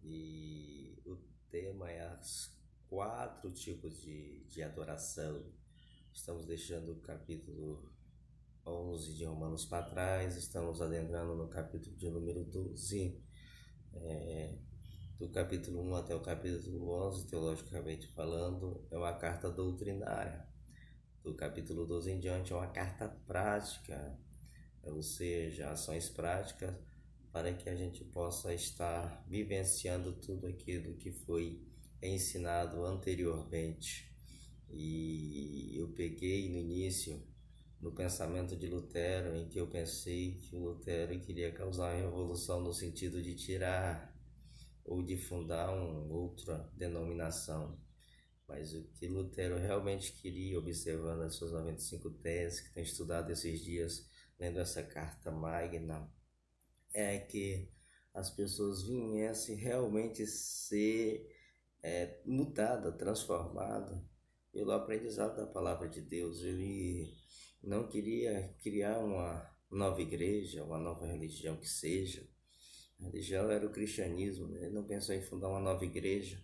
e o tema é os 4 tipos de adoração. Estamos deixando o capítulo 11 de Romanos para trás, estamos adentrando no capítulo de número 12, do capítulo 1 até o capítulo 11, teologicamente falando, é uma carta doutrinária. Do capítulo 12 em diante é uma carta prática, ou seja, ações práticas para que a gente possa estar vivenciando tudo aquilo que foi ensinado anteriormente. E eu peguei no início, no pensamento de Lutero, em que eu pensei que o Lutero queria causar uma revolução no sentido de tirar ou de fundar uma outra denominação. Mas o que Lutero realmente queria, observando as suas 95 teses que tenho estudado esses dias, lendo essa carta magna, é que as pessoas viessem realmente ser mudadas, transformadas pelo aprendizado da palavra de Deus. Ele não queria criar uma nova igreja, uma nova religião que seja. A religião era o cristianismo, né? Ele não pensou em fundar uma nova igreja.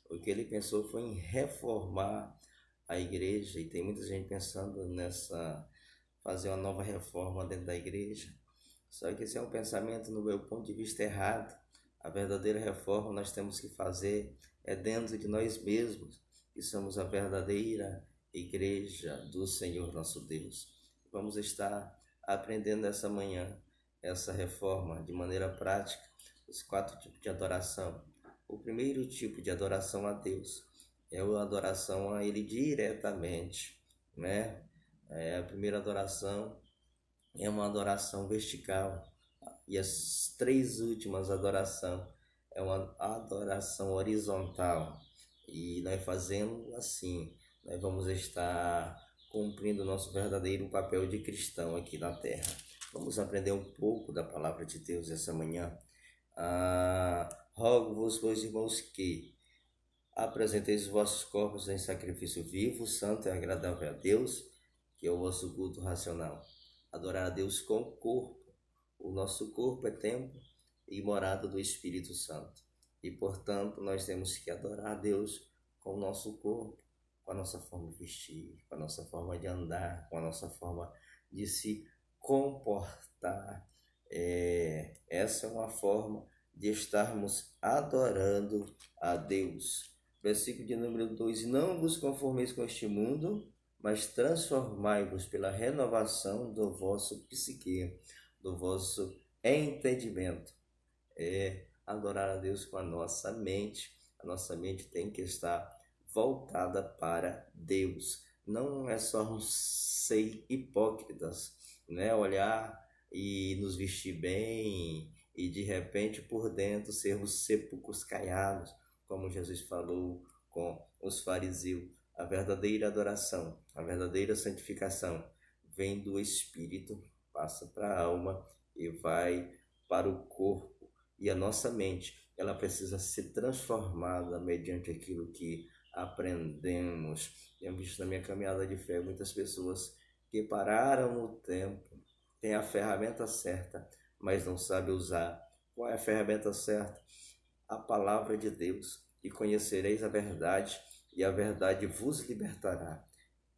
O que ele pensou foi em reformar a igreja, e tem muita gente pensando nessa fazer uma nova reforma dentro da igreja. Só que esse é um pensamento, no meu ponto de vista, errado. A verdadeira reforma nós temos que fazer dentro de nós mesmos, que somos a verdadeira igreja do Senhor nosso Deus. Vamos estar aprendendo essa manhã essa reforma de maneira prática, os 4 tipos de adoração. O primeiro tipo de adoração a Deus é a adoração a Ele diretamente, né? A primeira adoração é uma adoração vertical, e as 3 últimas adoração é uma adoração horizontal. E nós fazendo assim, nós vamos estar cumprindo o nosso verdadeiro papel de cristão aqui na terra. Vamos aprender um pouco da palavra de Deus essa manhã. Rogo-vos, pois, irmãos, que apresenteis os vossos corpos em sacrifício vivo, santo e agradável a Deus, que é o vosso culto racional. Adorar a Deus com o corpo. O nosso corpo é templo e morada do Espírito Santo. E, portanto, nós temos que adorar a Deus com o nosso corpo, com a nossa forma de vestir, com a nossa forma de andar, com a nossa forma de se comportar. Essa é uma forma de estarmos adorando a Deus. Versículo de número 2: não vos conformeis com este mundo, mas transformai-vos pela renovação do vosso psique, do vosso entendimento. Adorar a Deus com a nossa mente. A nossa mente tem que estar voltada para Deus. Não é só ser hipócritas, né? Olhar e nos vestir bem e de repente por dentro sermos sepulcros caiados, como Jesus falou com os fariseus. A verdadeira adoração, a verdadeira santificação vem do Espírito, passa para a alma e vai para o corpo. E a nossa mente, ela precisa ser transformada mediante aquilo que aprendemos. Tenho visto na minha caminhada de fé muitas pessoas que pararam no tempo, têm a ferramenta certa, mas não sabem usar. Qual é a ferramenta certa? A palavra de Deus. E conhecereis a verdade, e a verdade vos libertará.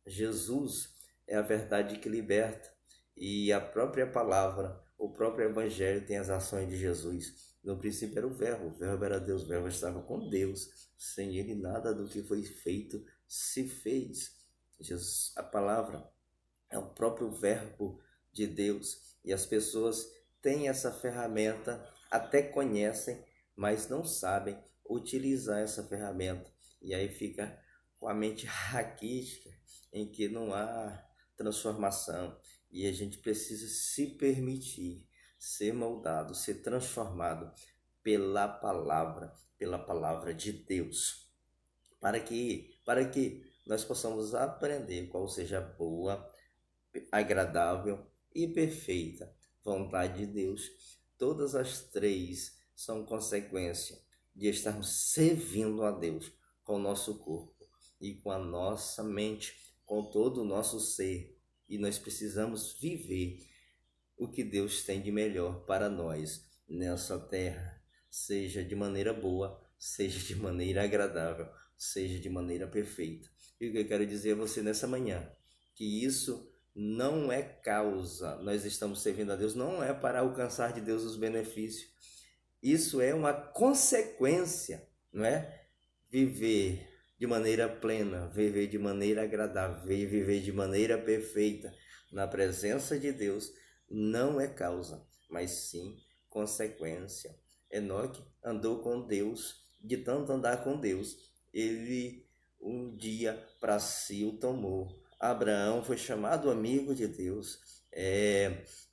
Jesus é a verdade que liberta, e a própria palavra, o próprio evangelho tem as ações de Jesus. No princípio era o verbo era Deus, o verbo estava com Deus, sem ele nada do que foi feito se fez. Jesus, a palavra é o próprio verbo de Deus, e as pessoas têm essa ferramenta, até conhecem, mas não sabem utilizar essa ferramenta, e aí fica com a mente raquítica, em que não há transformação, e a gente precisa se permitir ser moldado, ser transformado pela palavra de Deus, para que nós possamos aprender qual seja a boa, agradável e perfeita vontade de Deus. Todas as 3 são consequência de estarmos servindo a Deus com o nosso corpo e com a nossa mente, com todo o nosso ser. E nós precisamos viver o que Deus tem de melhor para nós nessa terra. seja de maneira boa, seja de maneira agradável, seja de maneira perfeita. E o que eu quero dizer a você nessa manhã, que isso não é causa, nós estamos servindo a Deus, não é para alcançar de Deus os benefícios, isso é uma consequência, não é? Viver de maneira plena, viver de maneira agradável, viver de maneira perfeita na presença de Deus não é causa, mas sim consequência. Enoque andou com Deus, de tanto andar com Deus, ele um dia para si o tomou. Abraão foi chamado amigo de Deus.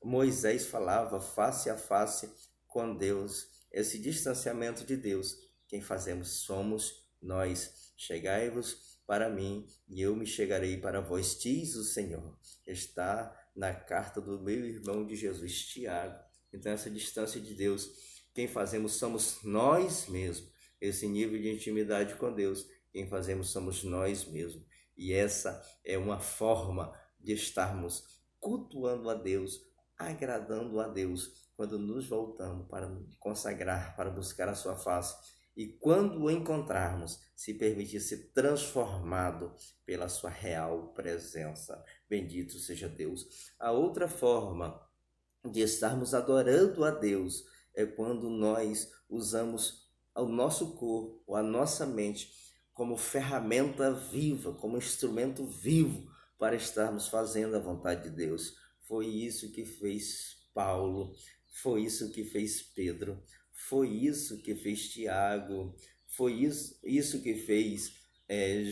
Moisés falava face a face com Deus. Esse distanciamento de Deus, quem fazemos somos nós. Chegai-vos para mim e eu me chegarei para vós, diz o Senhor. Está na carta do meu irmão de Jesus, Tiago. Então essa distância de Deus, quem fazemos somos nós mesmos. Esse nível de intimidade com Deus, quem fazemos somos nós mesmos. E essa é uma forma de estarmos cultuando a Deus, agradando a Deus, quando nos voltamos para consagrar, para buscar a sua face. E quando o encontrarmos, se permitir ser transformado pela sua real presença. Bendito seja Deus. A outra forma de estarmos adorando a Deus é quando nós usamos o nosso corpo, a nossa mente, como ferramenta viva, como instrumento vivo para estarmos fazendo a vontade de Deus. Foi isso que fez Paulo, foi isso que fez Pedro, foi isso que fez Tiago, foi isso que fez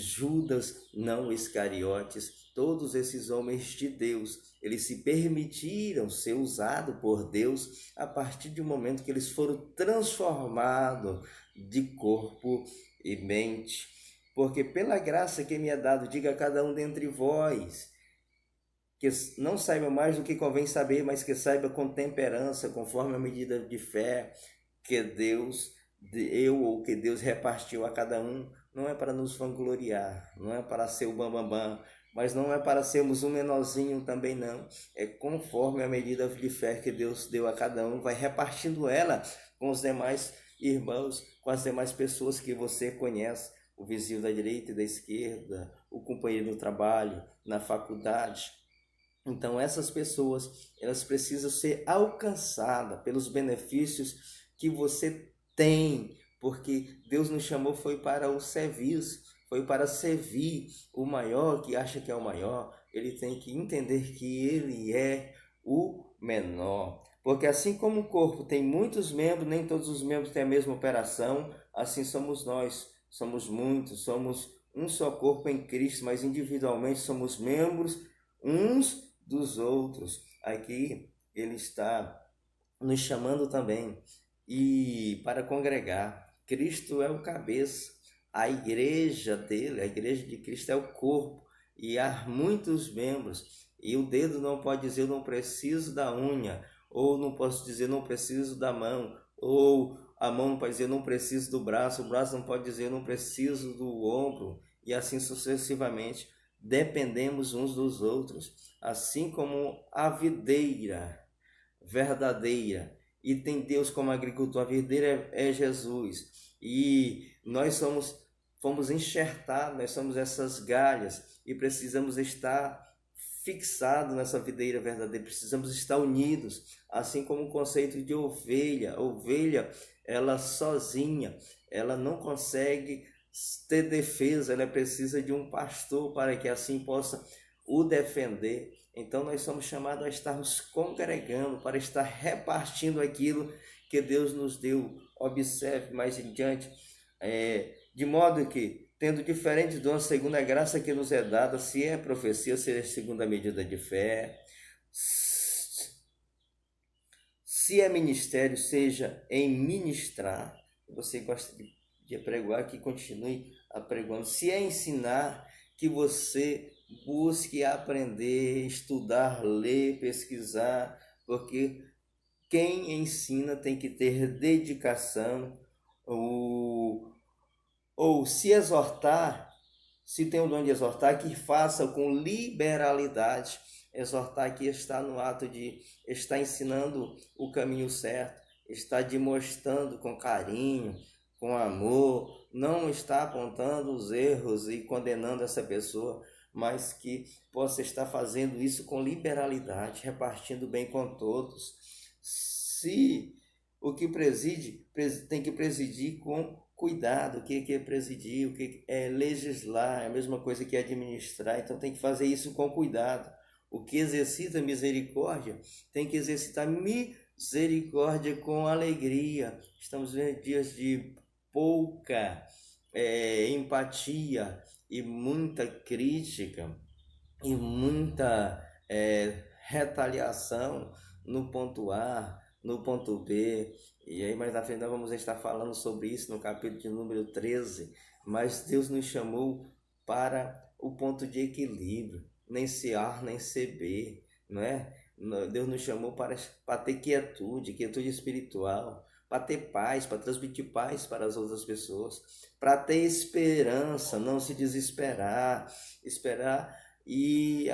Judas, não Iscariotes. Todos esses homens de Deus, eles se permitiram ser usados por Deus a partir do momento que eles foram transformados de corpo e mente. Porque pela graça que me é dado, diga a cada um dentre vós, que não saiba mais do que convém saber, mas que saiba com temperança, conforme a medida de fé que Deus deu ou que Deus repartiu a cada um. Não é para nos vangloriar, não é para ser o bambambam, mas não é para sermos um menorzinho também não. É conforme a medida de fé que Deus deu a cada um, vai repartindo ela com os demais irmãos, com as demais pessoas que você conhece, o vizinho da direita e da esquerda, o companheiro do trabalho, na faculdade. Então essas pessoas, elas precisam ser alcançadas pelos benefícios que você tem, porque Deus nos chamou foi para o serviço, foi para servir. O maior que acha que é o maior, ele tem que entender que ele é o menor. Porque assim como o corpo tem muitos membros, nem todos os membros têm a mesma operação, assim somos nós, somos muitos, somos um só corpo em Cristo, mas individualmente somos membros uns dos outros. Aqui ele está nos chamando também e para congregar. Cristo é o cabeça, a igreja dele, a igreja de Cristo é o corpo e há muitos membros e o dedo não pode dizer não preciso da unha, ou não posso dizer não preciso da mão, ou a mão não pode dizer não preciso do braço, o braço não pode dizer não preciso do ombro, e assim sucessivamente. Dependemos uns dos outros, assim como a videira verdadeira, e tem Deus como agricultor, a videira é Jesus, e nós fomos enxertados, nós somos essas galhas, e precisamos estar fixados nessa videira verdadeira, precisamos estar unidos, assim como o conceito de ovelha. Ovelha, ela sozinha, ela não consegue ter defesa, ela precisa de um pastor para que assim possa o defender. Então nós somos chamados a estarmos congregando, para estar repartindo aquilo que Deus nos deu. Observe mais em diante, de modo que, tendo diferentes dons segundo a graça que nos é dada, se é profecia, seja segundo a medida de fé, se é ministério, seja em ministrar. Você gosta de apregoar, que continue apregoando. Se é ensinar, que você busque aprender, estudar, ler, pesquisar, porque quem ensina tem que ter dedicação. Ou se exortar, se tem o dom de exortar, que faça com liberalidade. Exortar aqui está no ato de estar ensinando o caminho certo, está demonstrando com carinho, com amor, não está apontando os erros e condenando essa pessoa, mas que possa estar fazendo isso com liberalidade, repartindo bem com todos. Se o que preside tem que presidir com cuidado. O que é presidir, o que é legislar, é a mesma coisa que administrar, então tem que fazer isso com cuidado. O que exercita misericórdia tem que exercitar misericórdia com alegria. Estamos vendo dias de pouca empatia e muita crítica e muita retaliação no ponto A, no ponto B. E aí mais na frente nós vamos estar falando sobre isso no capítulo de número 13. Mas Deus nos chamou para o ponto de equilíbrio, nem ser A, nem ser B, não é? Deus nos chamou para ter quietude espiritual, para ter paz, para transmitir paz para as outras pessoas, para ter esperança, não se desesperar, esperar e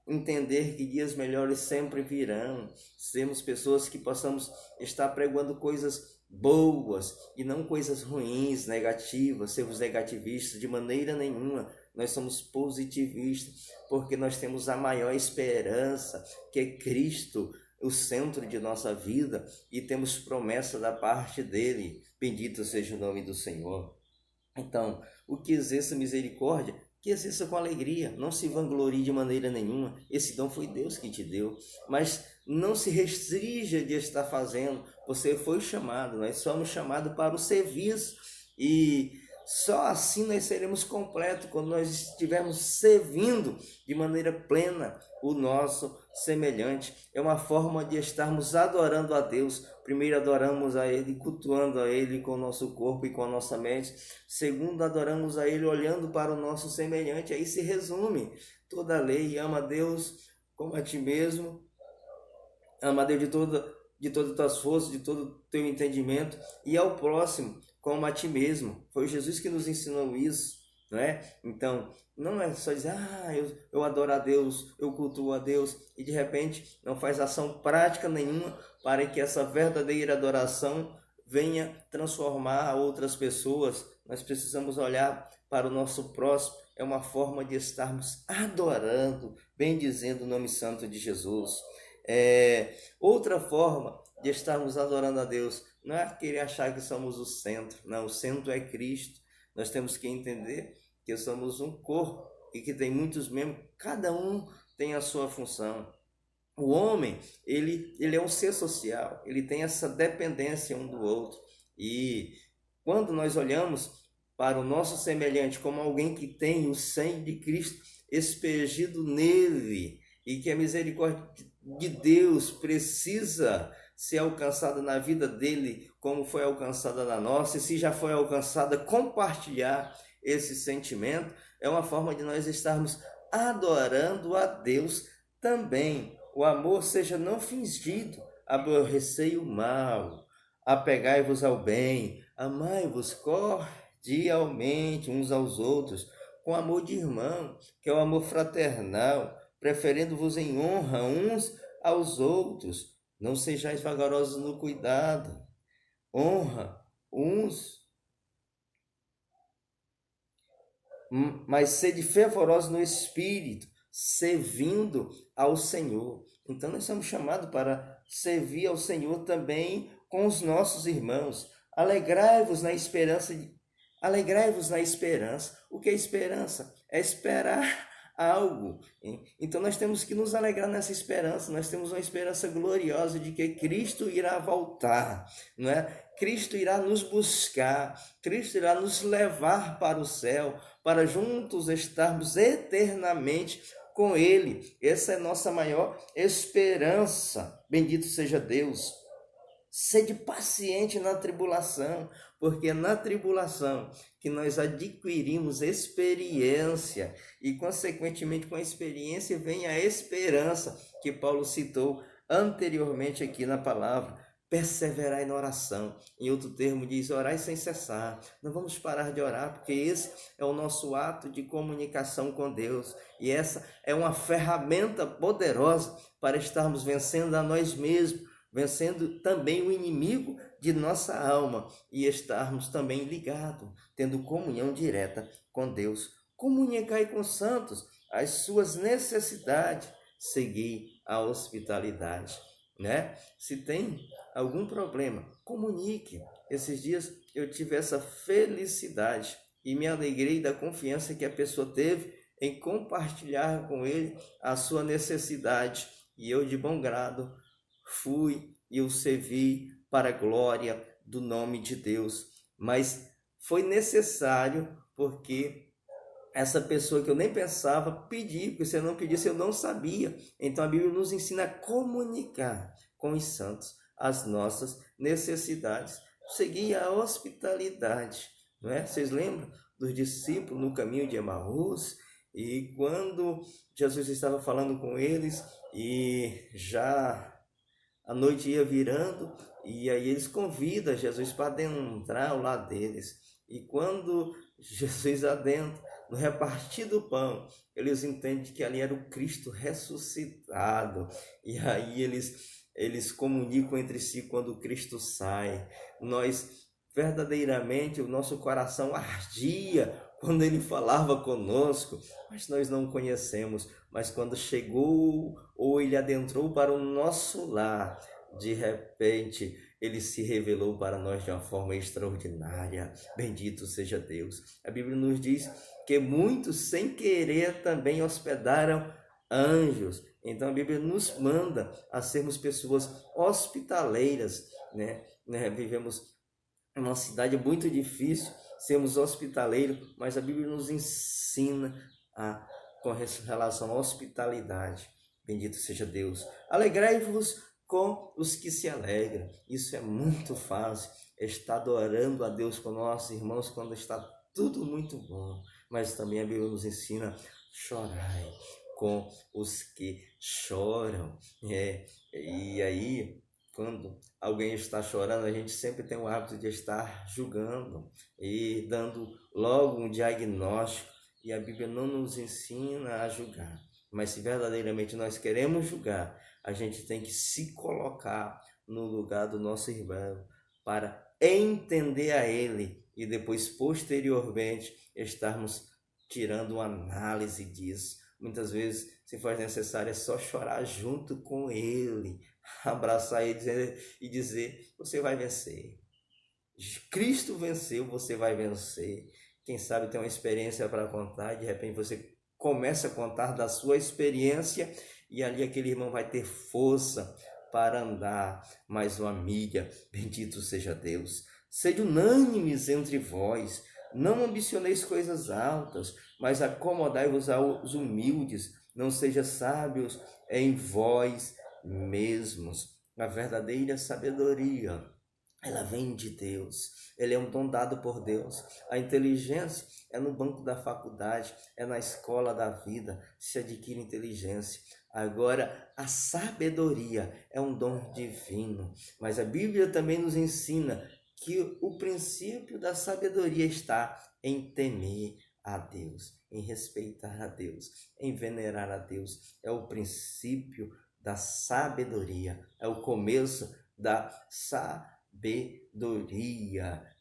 entender que dias melhores sempre virão, sermos pessoas que possamos estar pregando coisas boas e não coisas ruins, negativas, sermos negativistas de maneira nenhuma. Nós somos positivistas, porque nós temos a maior esperança, que é Cristo, o centro de nossa vida, e temos promessa da parte dele. Bendito seja o nome do Senhor. Então, o que exerça misericórdia, que exerça com alegria, não se vanglorie de maneira nenhuma. Esse dom foi Deus que te deu, mas não se restrinja de estar fazendo. Você foi chamado, nós somos chamados para o serviço, e só assim nós seremos completos, quando nós estivermos servindo de maneira plena o nosso semelhante. É uma forma de estarmos adorando a Deus. Primeiro, adoramos a Ele, cultuando a Ele com o nosso corpo e com a nossa mente. Segundo, adoramos a Ele olhando para o nosso semelhante. Aí se resume toda a lei: ama a Deus como a ti mesmo, ama a Deus de todas as tuas forças, de todo o teu entendimento, e ao próximo como a ti mesmo. Foi Jesus que nos ensinou isso, não é? Então, não é só dizer, eu adoro a Deus, eu cultuo a Deus, e de repente não faz ação prática nenhuma para que essa verdadeira adoração venha transformar outras pessoas. Nós precisamos olhar para o nosso próximo. É uma forma de estarmos adorando, bendizendo o nome santo de Jesus. Outra forma de estarmos adorando a Deus não é querer achar que somos o centro. Não, o centro é Cristo. Nós temos que entender que somos um corpo e que tem muitos membros, cada um tem a sua função. O homem, ele é um ser social, ele tem essa dependência um do outro. E quando nós olhamos para o nosso semelhante como alguém que tem o sangue de Cristo expergido nele, e que a misericórdia de Deus precisa ser alcançada na vida dele, como foi alcançada na nossa, e se já foi alcançada, compartilhar esse sentimento, é uma forma de nós estarmos adorando a Deus também. O amor seja não fingido, aborrecei o mal, apegai-vos ao bem, amai-vos cordialmente uns aos outros, com amor de irmão, que é o amor fraternal, preferendo-vos em honra uns aos outros. Não sejais vagarosos no cuidado, honra uns, mas sede fervorosos no espírito, servindo ao Senhor. Então nós somos chamados para servir ao Senhor também com os nossos irmãos. Alegrai-vos na esperança. Alegrai-vos na esperança. O que é esperança? É esperar algo. Então nós temos que nos alegrar nessa esperança. Nós temos uma esperança gloriosa de que Cristo irá voltar, não é? Cristo irá nos buscar, Cristo irá nos levar para o céu, para juntos estarmos eternamente com Ele. Essa é a nossa maior esperança. Bendito seja Deus. Sede paciente na tribulação, porque é na tribulação que nós adquirimos experiência, e consequentemente com a experiência vem a esperança, que Paulo citou anteriormente aqui na palavra. Perseverai na oração. Em outro termo diz, orai sem cessar. Não vamos parar de orar, porque esse é o nosso ato de comunicação com Deus, e essa é uma ferramenta poderosa para estarmos vencendo a nós mesmos, vencendo também o inimigo de nossa alma e estarmos também ligados, tendo comunhão direta com Deus. Comunicai com os santos as suas necessidades, seguir a hospitalidade, né? Se tem algum problema, comunique. Esses dias eu tive essa felicidade e me alegrei da confiança que a pessoa teve em compartilhar com ele a sua necessidade. E eu, de bom grado, fui e o servi para a glória do nome de Deus. Mas foi necessário, porque essa pessoa que eu nem pensava pedir, porque se eu não pedisse eu não sabia. Então a Bíblia nos ensina a comunicar com os santos as nossas necessidades, seguir a hospitalidade, não é? Vocês lembram dos discípulos no caminho de Emaús? E quando Jesus estava falando com eles e já a noite ia virando, e aí eles convidam Jesus para adentrar ao lado deles. E quando Jesus adentra, no repartir do pão, eles entendem que ali era o Cristo ressuscitado. E aí eles comunicam entre si quando o Cristo sai. Nós, verdadeiramente, o nosso coração ardia quando ele falava conosco, mas nós não conhecemos. Mas quando chegou ou ele adentrou para o nosso lar, de repente ele se revelou para nós de uma forma extraordinária. Bendito seja Deus. A Bíblia nos diz que muitos sem querer também hospedaram anjos. Então a Bíblia nos manda a sermos pessoas hospitaleiras, né? Vivemos em uma cidade muito difícil, sermos hospitaleiros, mas a Bíblia nos ensina com relação à hospitalidade. Bendito seja Deus. Alegrai-vos com os que se alegram. Isso é muito fácil, estar adorando a Deus com nossos irmãos quando está tudo muito bom. Mas também a Bíblia nos ensina: chorai com os que choram. E aí, quando alguém está chorando, a gente sempre tem o hábito de estar julgando e dando logo um diagnóstico. E a Bíblia não nos ensina a julgar. Mas se verdadeiramente nós queremos julgar, a gente tem que se colocar no lugar do nosso irmão para entender a ele e depois, posteriormente, estarmos tirando uma análise disso. Muitas vezes, se faz necessário, é só chorar junto com ele, abraçar ele e dizer: você vai vencer. Cristo venceu, você vai vencer. Quem sabe tem uma experiência para contar, de repente você começa a contar da sua experiência e ali aquele irmão vai ter força para andar mais uma milha. Bendito seja Deus. Sede unânimes entre vós, não ambicioneis coisas altas, mas acomodai-vos aos humildes, não sejam sábios em vós mesmos. A verdadeira sabedoria, ela vem de Deus, ele é um dom dado por Deus. A inteligência é no banco da faculdade, é na escola da vida, se adquire inteligência. Agora, a sabedoria é um dom divino, mas a Bíblia também nos ensina que o princípio da sabedoria está em temer a Deus, em respeitar a Deus, em venerar a Deus. É o princípio da sabedoria, é o começo da sabedoria.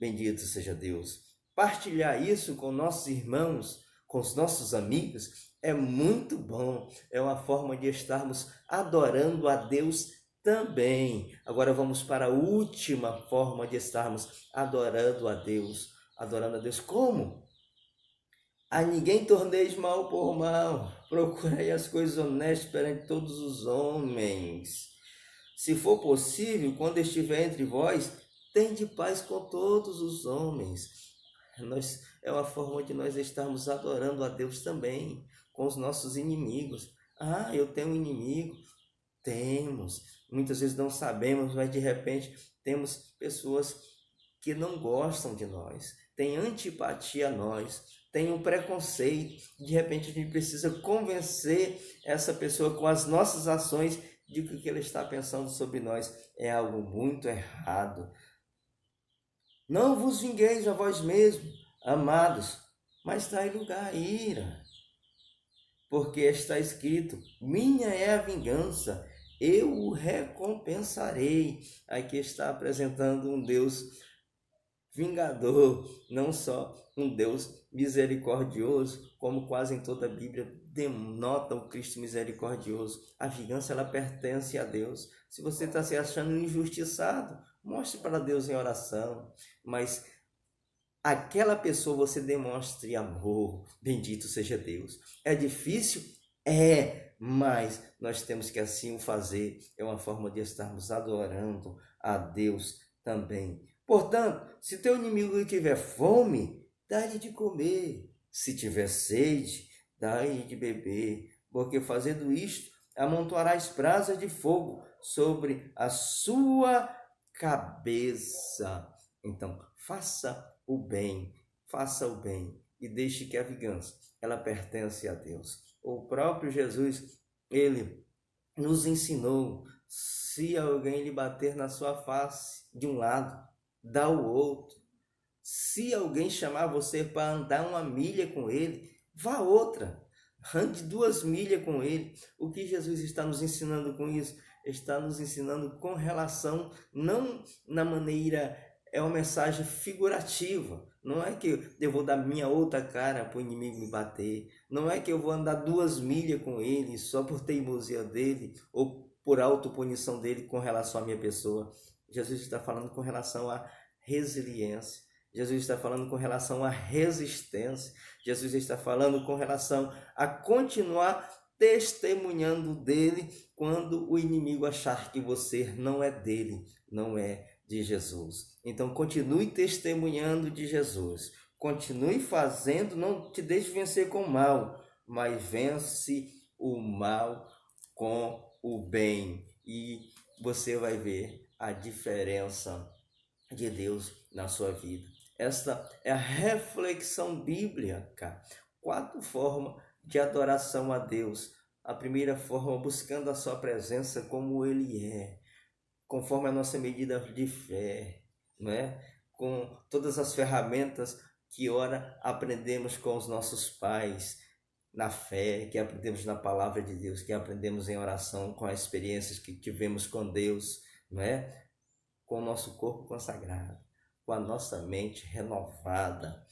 Bendito seja Deus. Partilhar isso com nossos irmãos, com os nossos amigos, é muito bom. É uma forma de estarmos adorando a Deus também. Agora vamos para a última forma de estarmos adorando a Deus. Adorando a Deus como? A ninguém torneis mal por mal. Procurei as coisas honestas perante todos os homens. Se for possível, quando estiver entre vós, tende paz com todos os homens. É uma forma de nós estarmos adorando a Deus também, com os nossos inimigos. Ah, eu tenho um inimigo. Temos. Muitas vezes não sabemos, mas de repente temos pessoas que não gostam de nós, têm antipatia a nós, têm um preconceito. De repente a gente precisa convencer essa pessoa com as nossas ações de que o que ela está pensando sobre nós é algo muito errado. Não vos vingueis a vós mesmos, amados, mas dai lugar à ira. Porque está escrito: minha é a vingança, eu o recompensarei. Aqui está apresentando um Deus vingador, não só um Deus misericordioso, como quase em toda a Bíblia denota o Cristo misericordioso. A vingança, ela pertence a Deus. Se você está se achando injustiçado, mostre para Deus em oração, mas aquela pessoa você demonstre amor. Bendito seja Deus. É difícil? É, mas nós temos que assim o fazer. É uma forma de estarmos adorando a Deus também. Portanto, se teu inimigo tiver fome, dá-lhe de comer. Se tiver sede, dá-lhe de beber. Porque fazendo isto, amontoarás brasas de fogo sobre a sua cabeça. Então, faça o bem e deixe que a vingança, ela pertence a Deus. O próprio Jesus, ele nos ensinou, se alguém lhe bater na sua face de um lado, dá o outro. Se alguém chamar você para andar 1 milha com ele, vá outra. Ande 2 milhas com ele. O que Jesus está nos ensinando com isso? Está nos ensinando com relação, não na maneira, é uma mensagem figurativa. Não é que eu vou dar minha outra cara para o inimigo me bater. Não é que eu vou andar 2 milhas com ele só por teimosia dele ou por autopunição dele com relação à minha pessoa. Jesus está falando com relação à resiliência. Jesus está falando com relação à resistência. Jesus está falando com relação a continuar testemunhando dele quando o inimigo achar que você não é dele, não é de Jesus. Então continue testemunhando de Jesus. Continue fazendo, não te deixe vencer com o mal, mas vence o mal com o bem. E você vai ver a diferença de Deus na sua vida. Esta é a reflexão bíblica. 4 formas de adoração a Deus. A primeira forma, buscando a sua presença como Ele é, conforme a nossa medida de fé, não é? Com todas as ferramentas que ora aprendemos com os nossos pais, na fé, que aprendemos na palavra de Deus, que aprendemos em oração, com as experiências que tivemos com Deus, não é? Com o nosso corpo consagrado, com a nossa mente renovada.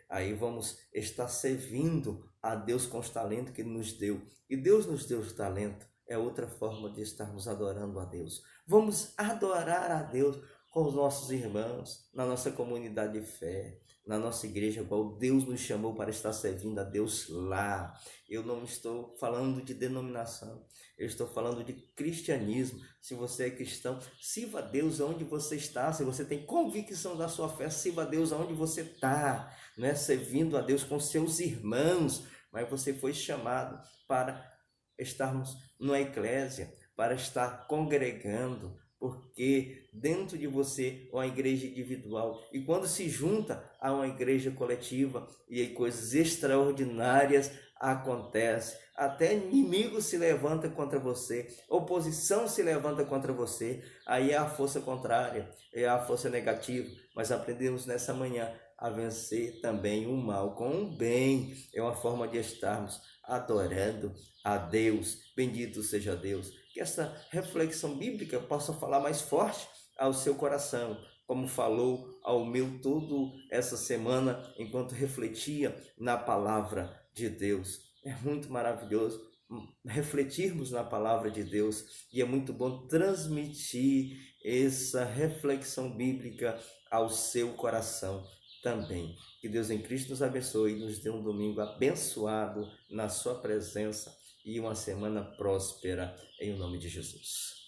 Aí vamos estar servindo a Deus com os talentos que Ele nos deu. E Deus nos deu o talento. É outra forma de estarmos adorando a Deus. Vamos adorar a Deus com os nossos irmãos, na nossa comunidade de fé, na nossa igreja, qual Deus nos chamou para estar servindo a Deus lá. Eu não estou falando de denominação, eu estou falando de cristianismo. Se você é cristão, sirva a Deus onde você está. Se você tem convicção da sua fé, sirva a Deus onde você está, não é? Servindo a Deus com seus irmãos. Mas você foi chamado para estarmos numa eclésia, para estar congregando, porque dentro de você é uma igreja individual, e quando se junta a uma igreja coletiva, e aí coisas extraordinárias acontecem. Até inimigo se levanta contra você, oposição se levanta contra você, aí é a força contrária, é a força negativa. Mas aprendemos nessa manhã a vencer também o mal com o bem. É uma forma de estarmos adorando a Deus. Bendito seja Deus. Que essa reflexão bíblica possa falar mais forte ao seu coração, como falou ao meu todo essa semana, enquanto refletia na palavra de Deus. É muito maravilhoso refletirmos na palavra de Deus, e é muito bom transmitir essa reflexão bíblica ao seu coração também. Que Deus em Cristo nos abençoe e nos dê um domingo abençoado na sua presença e uma semana próspera, em nome de Jesus.